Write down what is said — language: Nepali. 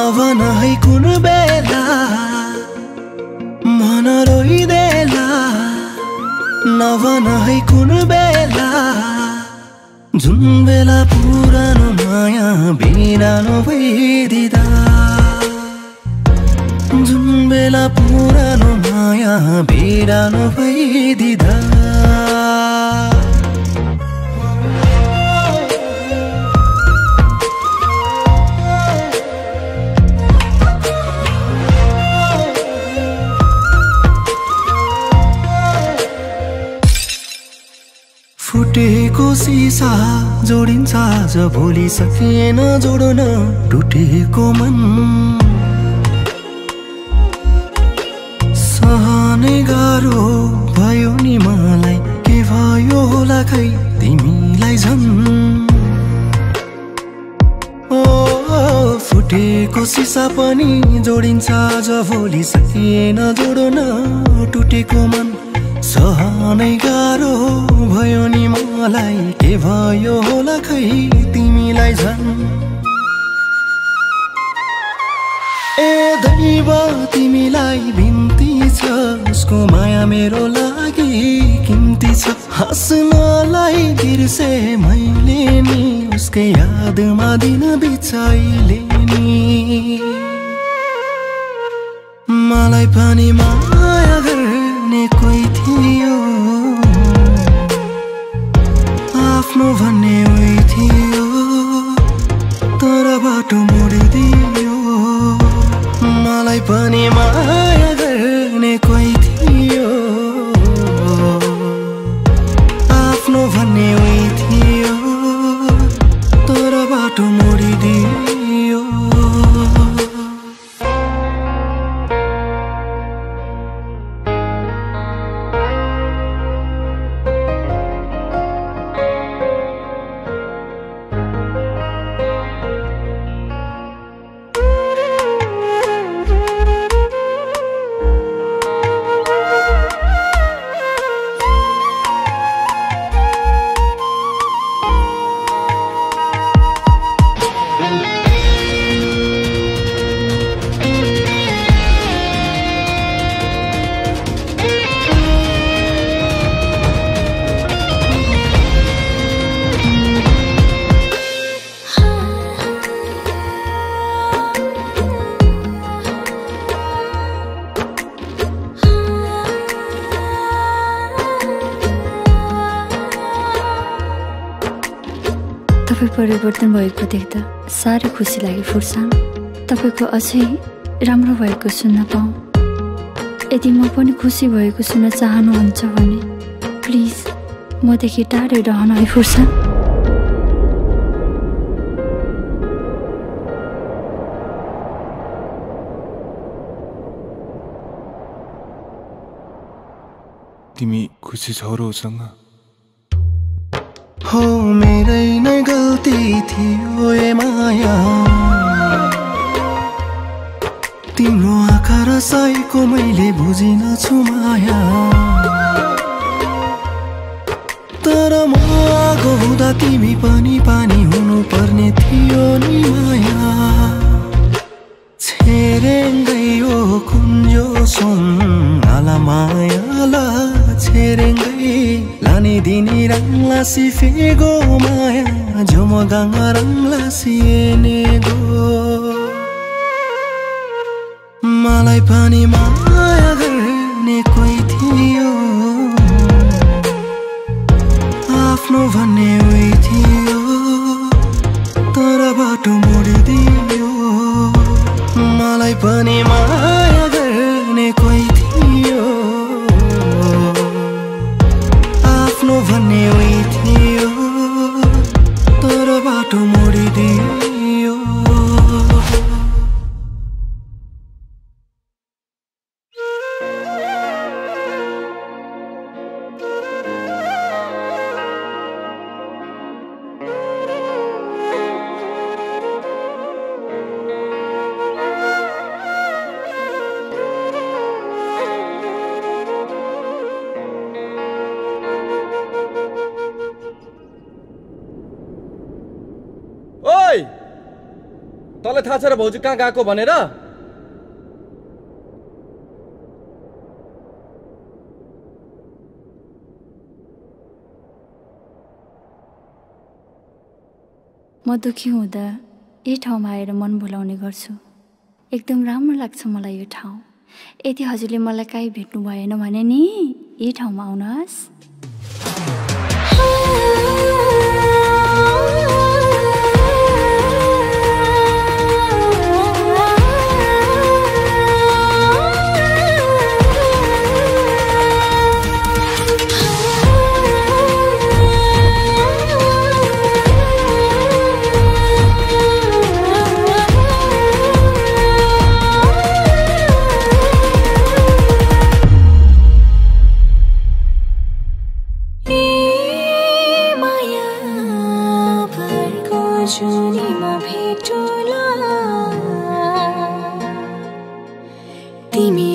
नभन है कुन बेला मन रोइदेला नभन है कुन बेला जुन बेला पुरानो माया बिरानो भइदिदा जुन बेला पुरानो माया बिरानो भइदिदा फुटेको सिसा जोडिन्छ आज भोलि सकिएन जोड्न टुटेको मन सहनै गाह्रो भयो नि मलाई के भयो होला खै तिमीलाई झन् ओ फुटेको सिसा पनि जोडिन्छ आज भोलि सकिएन जोड्न टुटेको मन सहनै गाह्रो भयो नि मलाई के भयो होला खै तिमीलाई झन् ए दैव तिमीलाई बिन्ती छ उसको माया मेरो लागि किम्ती छ हाँस्नलाई बिर्से मैले नि उसकै यादमा दिन बिचाइले नि मलाई पनि माया गर्ने कोही थियो आफ्नो भन्ने उही थियो तर बाटो मोडिदियो मलाई पनि माया गर्ने कोही थियो आफ्नो भन्ने उही थियो तर बाटो मोडिदियो तपाईँ परिवर्तन भएको देख्दा साह्रै खुसी लाग्यो फुर्सान तपाईँको अझै राम्रो भएको सुन्न पाऊँ यदि म पनि खुसी भएको सुन्न चाहनुहुन्छ भने प्लिज मदेखि टाढै रहन है फुर्सान तिमी खुसी छौ र उसँग हो मेरै नै गल्ती थियो ए माया तिम्रो आँखा र साईको मैले बुझिन छु माया तर म आगो हुँदा तिमी पनि पानी हुनु पर्ने थियो नि माया छेरेङ्गै ओ कुन्जो सुन आला मायाला छेरेङ्गै लाने दिनी रङ्ला सिफेगो माया झमगाङ्गा रङ्ला सिएने गो मलाई पनि माया गर्ने कोही थियो आफ्नो भन्ने उही थियो तर बाटो मोडिदियो मलाई पनि माया गर्ने कोही थियो आफ्नो भन्ने उही थियो तर बाटो मोडिदियो तँलाई थाहा छ र भाउजू कहाँ गएको भनेर? म दुखी हुँदा यही ठाउँमा आएर मन भुलाउने गर्छु। एकदम राम्रो लाग्छ मलाई यो ठाउँ। यदि हजुरले मलाई कहीँ भेट्नु भएन भने नि यही ठाउँमा आउनुहोस्। तिमी